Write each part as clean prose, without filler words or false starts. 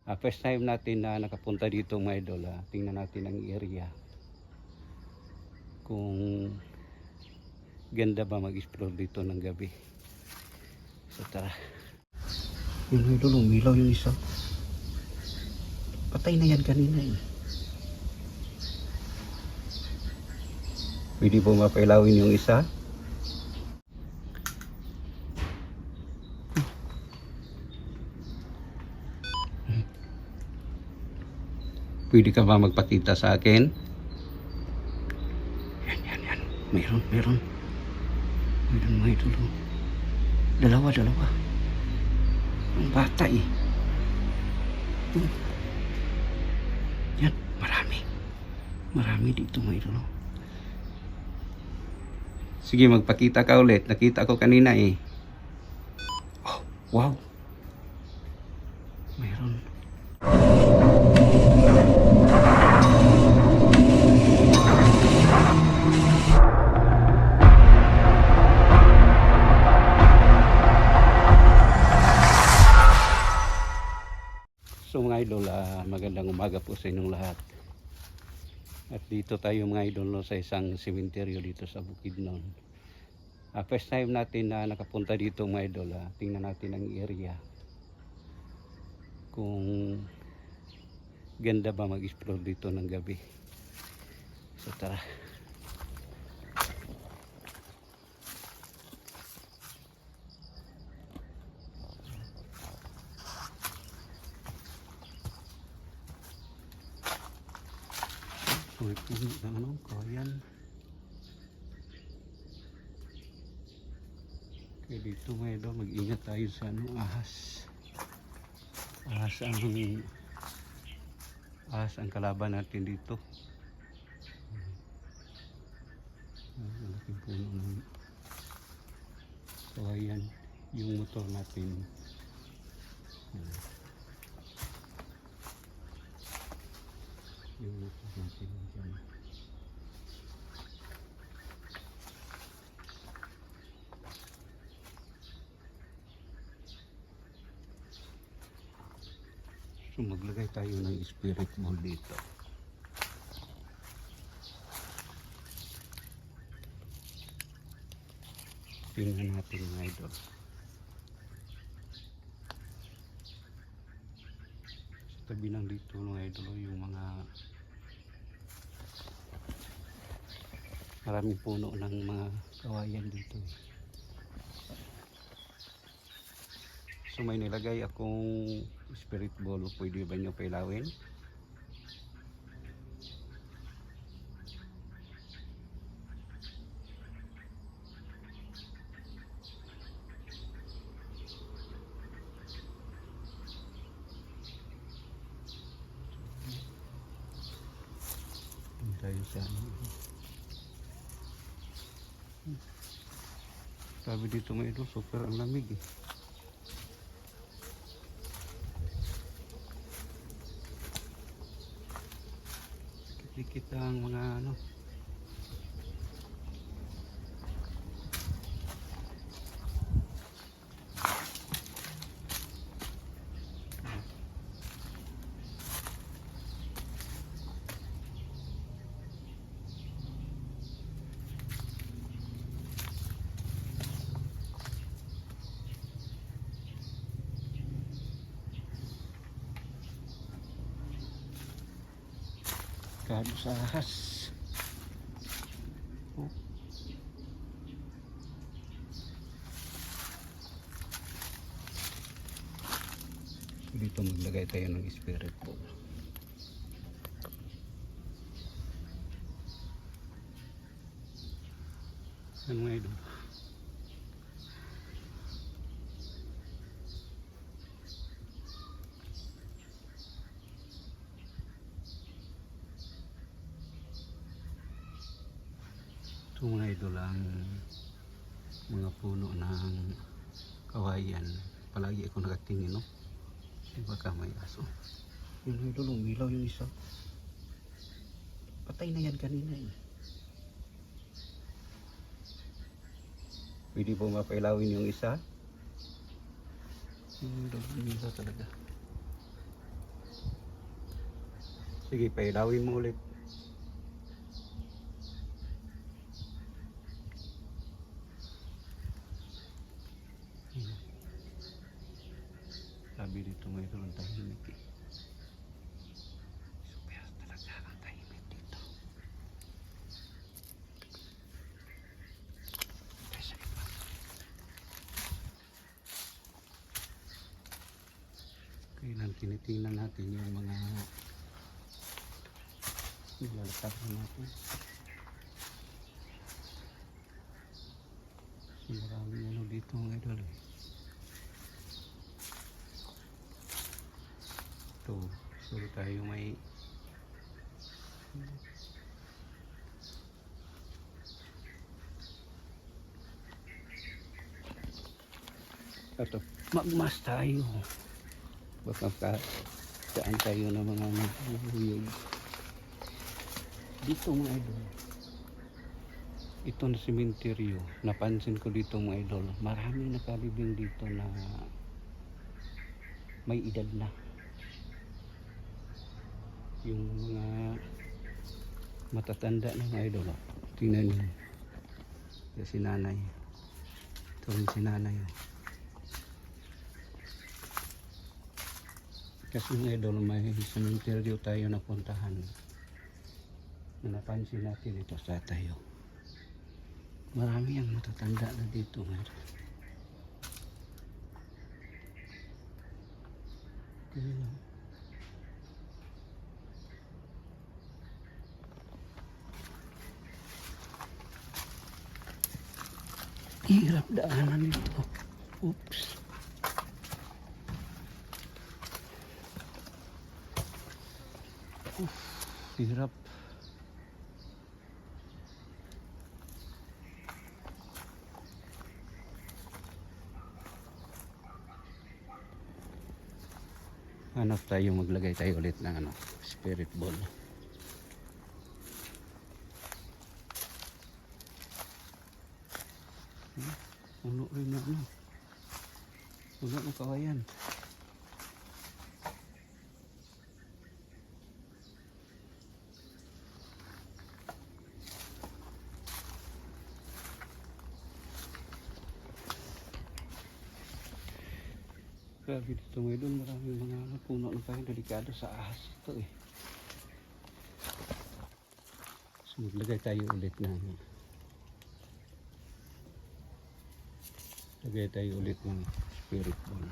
First time natin na nakapunta dito mga idol. Tingnan natin ang area. Kung ganda ba mag-explore dito ng gabi. So tara. Yung idol, umilaw yung isa. Patay na yan kanina eh. Pwede po mapailawin yung isa. Pwede ka ba magpakita sa akin? Yan. Meron. Meron mga idol. Dalawa. Ang bata eh. Yan, marami dito mga idol. Sige, magpakita ka ulit. Nakita ko kanina eh. Oh, wow. Meron. So mga idol, magandang umaga po sa inyong lahat. At dito tayo mga idol sa isang sementeryo dito sa Bukidnon. First time natin na nakapunta dito mga idol. Tingnan natin ang area. Kung ganda ba mag-explore dito ng gabi. So tara. Puno ng kawayan. Kaya dito mga idol, mag-ingat tayo sa ahas. Ahas ang kalaban natin dito. Malaking puno ng kawayan. Yung motor natin. Yung motor natin dyan. So maglagay tayo ng spirit ball dito. Tingnan natin mga idol. Sa tabi ng dito mga idol, yung mga maraming puno ng mga kawayan dito. So may nilagay akong spirit ball. Pwede ba nyo pailawin? Tayo sa sabi dito may idol, super ang lamig eh. Dikit ang mga kado sa ahas. Oh. So dito maglagay tayo ng spirit ball. Ano nga ito? Ito mga idol ang mga puno ng kawayan. Palagi ako nakatingin, no? Baka may aso. Yung idol, umilaw yung isa. Patay na yan kanina eh. Pwede po mapailawin yung isa. Yung idol, umilaw talaga. Sige, pailawin mo ulit. Sabi dito may doon tahimik eh. Super talaga ang tahimik dito. Sa iba. Kailan tinitingnan natin yung mga nilalakad natin. So, maraming ano dito mga idol eh. Ito, sorry tayo may ito, magmas tayo baka saan tayo na mga nahuyog dito mga idol. Ito na sementeryo, napansin ko dito mga idol, maraming nakalibing dito na may edad na. Yung mga matatanda na mga idol, tingnan nyo. Yung si nanay, ito rin si nanay. Kasi mga idol, may sementeryo tayo napuntahan na napansin natin ito sa tayo. Marami ang matatanda na dito mga idol. Tingnan. Hirap daanan ito. Oops. Hirap. Hanap tayo, maglagay tayo ulit ng spirit ball. Puno rin na puno ng kawayan. Grabe dito ngayon doon, maraming mga puno ng kawayan, delikado sa ahas ito eh. So maglagay tayo ulit ng spirit ball.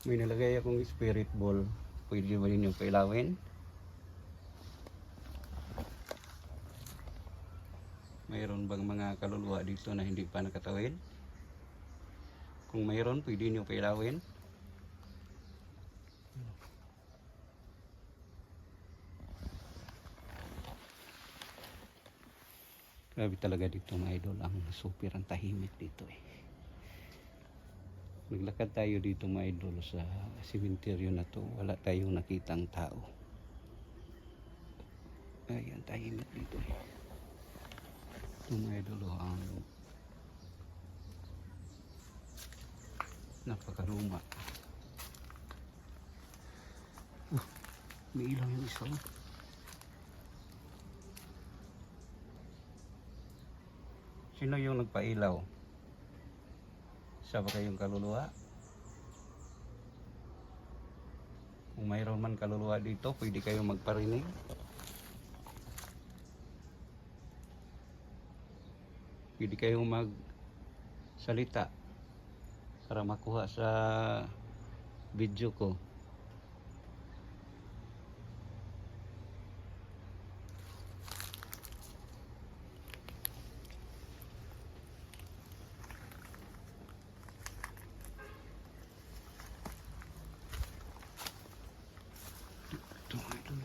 May nalagay akong spirit ball. Pwede ba ninyong pailawin? Mayroon bang mga kaluluwa dito na hindi pa nakatawid? Kung mayroon, pwede nyo pailawin. Grabe talaga dito mga idol, ang super ang tahimik dito eh. Naglakad tayo dito mga idol sa sementeryo na to, wala tayong nakitang tao. Ayan, tahimik dito eh. Ito mga idol, ang napakaluma. May ilaw yung isa. Sino yung nagpailaw? Isa ba kayong kaluluwa? Kung mayroon man kaluluwa dito, pwede kayong magparinig. Pwede kayong magsalita para makuha sa video ko. Ito idol,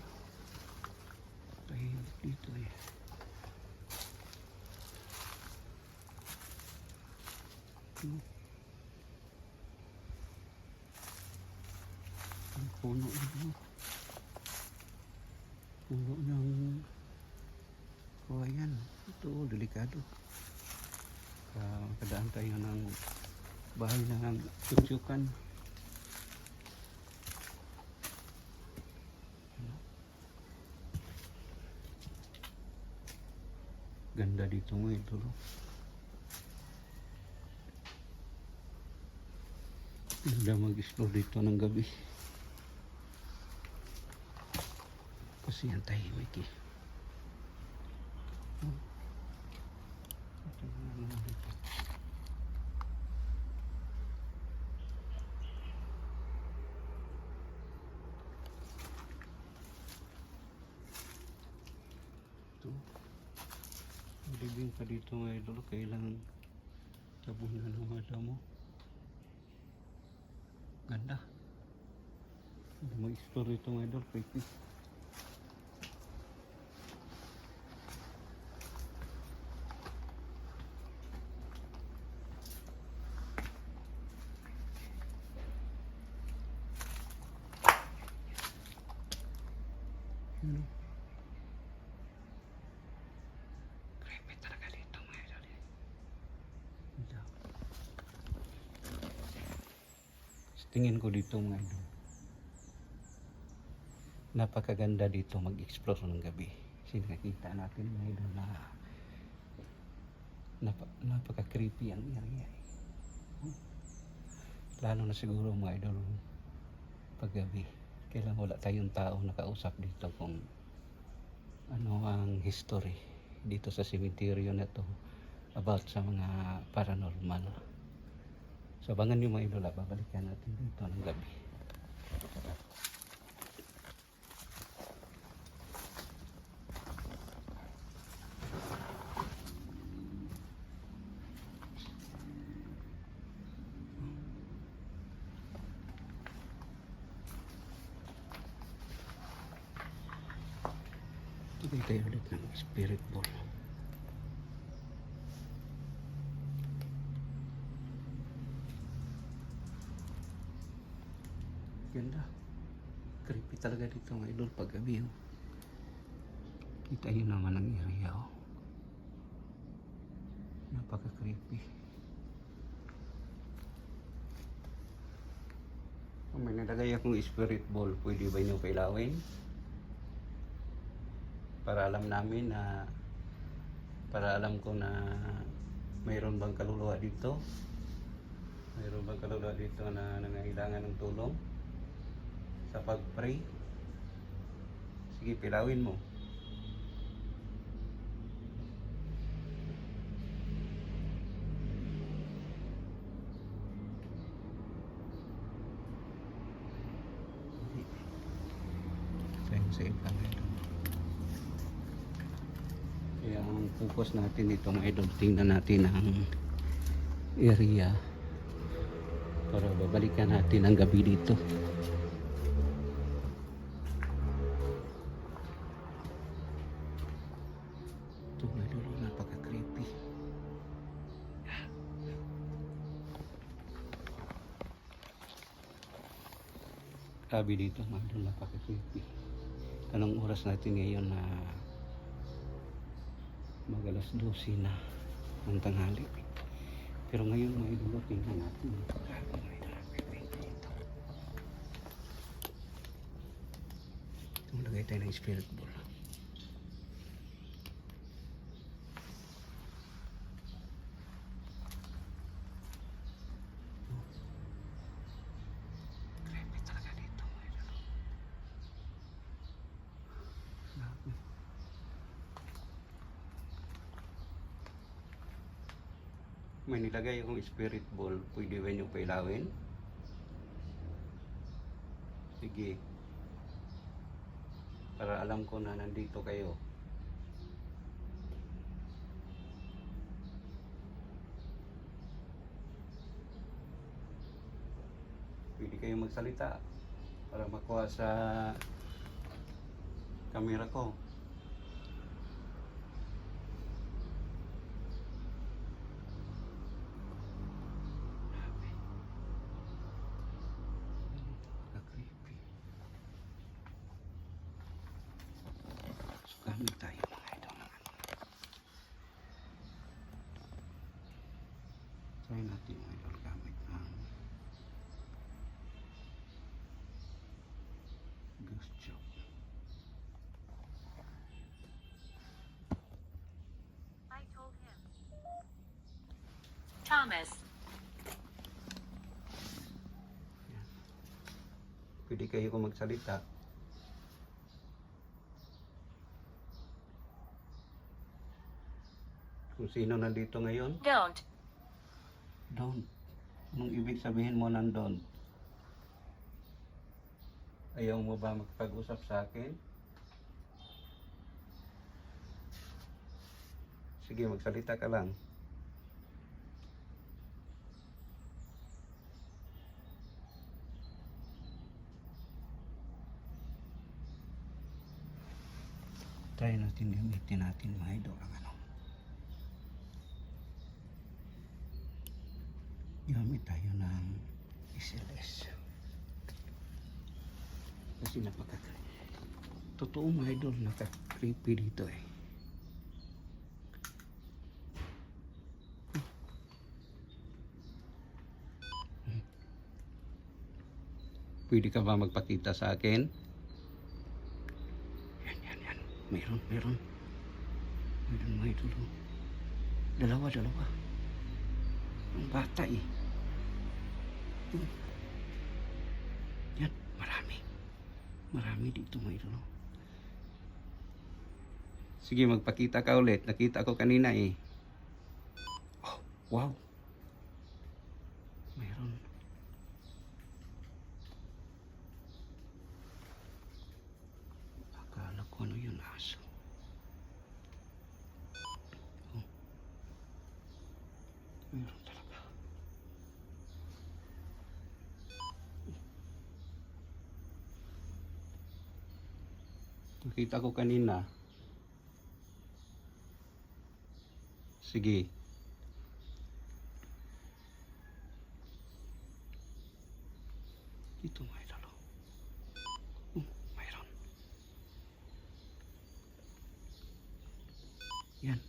tahimik dito eh. Ang puno ng O ayan, ito delikado. Kadaan tayo ng bahay ng tsuktsukan. Ganda dito mo ito. Ganda mag-explore dito ng gabi. Kasi ang tahimik eh. Ito na dito. Ito. Libing pa dito mga idol. Kailangan tabunan ng mga damo. Ganda. Mag-explore dito mga idol. Creepy. Creepy talaga dito mga idol. Tingin ko dito mga idol. Napakaganda dito mag-explore ng gabi. Kasi nakita natin mga idol na napaka-creepy ang area. Lalo na siguro mga idol paggabi. Kailan wala tayong tao nakausap dito kung ano ang history dito sa cemetery na to about sa mga paranormal. So abangan nyo mga idol, babalikan natin dito ng gabi. Tuloy tayo ulit ng spirit ball. Ganda. Creepy talaga dito mga idol pag gabi. Oh. Kita nyo naman ang area. Oh. Napaka-creepy. May nalagay akong spirit ball. Pwede ba nyo pailawin? Para alam namin na para alam ko na mayroon bang kaluluwa dito. Mayroon bang kaluluwa dito na nangailangan ng tulong sa pag-pray. Sige, pilawin mo. Same lang ito. Kaya ang focus natin dito mga idol, tingnan natin ang area para babalikan natin ang gabi dito. Ito mga idol, napaka-creepy. Grabe dito mga idol, napaka-creepy. Anong oras natin ngayon na mag-alas 12 na ng tanghali. Pero ngayon mga idol, tingnan natin. Grabe mga idol, creepy dito. Lagay tayo ng spirit ball. Creepy talaga dito mga idol. May nilagay akong spirit ball. Pwede ba nyo pailawin? Sige. Para alam ko na nandito kayo. Pwede kayo magsalita para makuha sa camera ko. Gamit tayo mga idol. natin mga idol gamit ng ghost chop. I told him. Thomas. Pwede kayo kung magsalita. Kung sino nandito ngayon? Don't. Don't. Anong ibig sabihin mo ng don't? Ayaw mo ba magpag-usap sa akin? Sige, magsalita ka lang. Try natin gamitin natin mga idol ang ano. Gamit tayo ng SLS. Kasi totoo mga idol, naka-creepy dito eh. Pwede ka ba magpakita sa akin? Yan. Meron mga idol. Dalawa. Ang bata eh. Yan, marami dito mga idol. Sige, magpakita ka ulit. Nakita ko kanina eh. Oh, wow. Meron. Akala ko ano yun, aso. Oh. Meron talaga. Nakita ko kanina. Sige. Dito mga idol. Mayroon. Yan.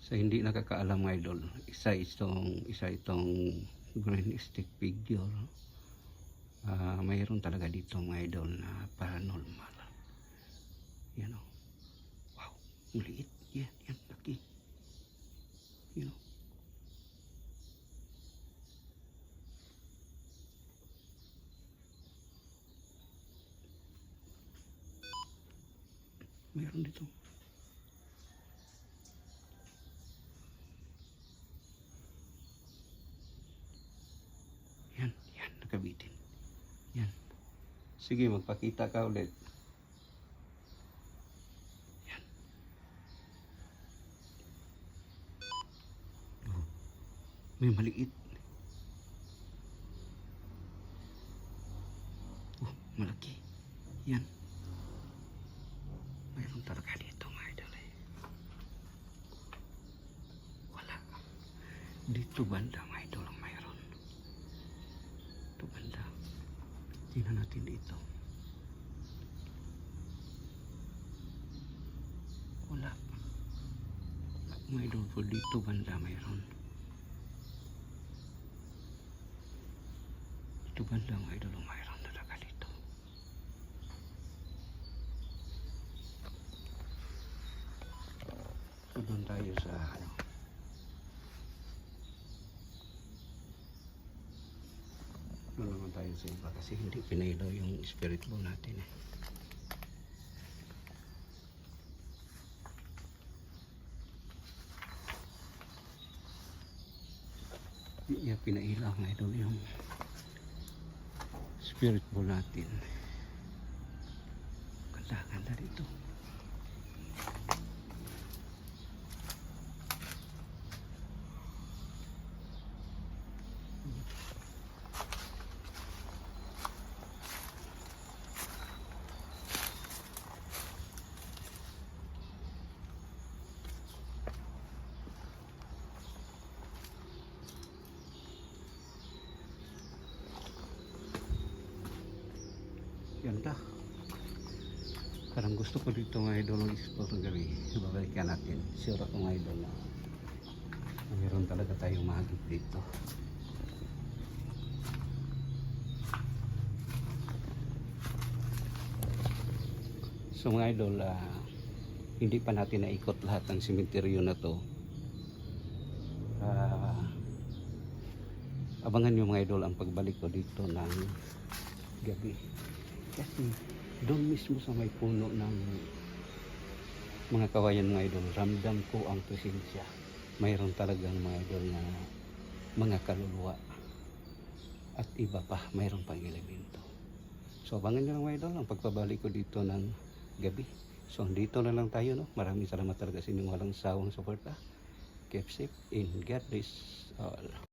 Sa hindi nakakaalam mga idol, isa itong green stick figure. Mayroon talaga dito mga idol na paranormal. Yan o. Wow. Maliit. Yan. Laki. Yan o. Mayroon dito. Yan. Nakabitin. Yan. Sige, magpakita ka ulit. May maliit. Oh, malaki. Yan. Mayroon talaga dito mga idol eh. Wala. Dito banda mga idol ang mayroon. Dito banda. Tingnan natin dito. Wala. Mga idol po dito banda mayroon. Ito banda mga idol, mayroon talaga dito. So doon tayo sa ano. Doon naman tayo sa iba kasi hindi pinailaw yung spirit ball natin eh. Hindi niya pinailaw mga idol yung spirit ball natin. Ganda dito. Ganda. Parang gusto ko dito mga idol ng explore ng gabi. Babalikan natin. Sure ako mga idol na mayroon talaga tayong mahagip dito. So mga idol, hindi pa natin naikot lahat ng sementeryo na to. Abangan nyo mga idol ang pagbalik ko dito ng gabi. Kasi doon mismo sa may puno ng mga kawayan mga idol, ramdam ko ang presensya. Mayroon talagang mga idol na mga kaluluwa. At iba pa, mayroon pang elemento. So abangan nyo lang mga idol ang pagpabalik ko dito ng gabi. So dito na lang tayo, no? Maraming salamat talaga sa inyong walang sawang suporta. Keep safe and God bless all.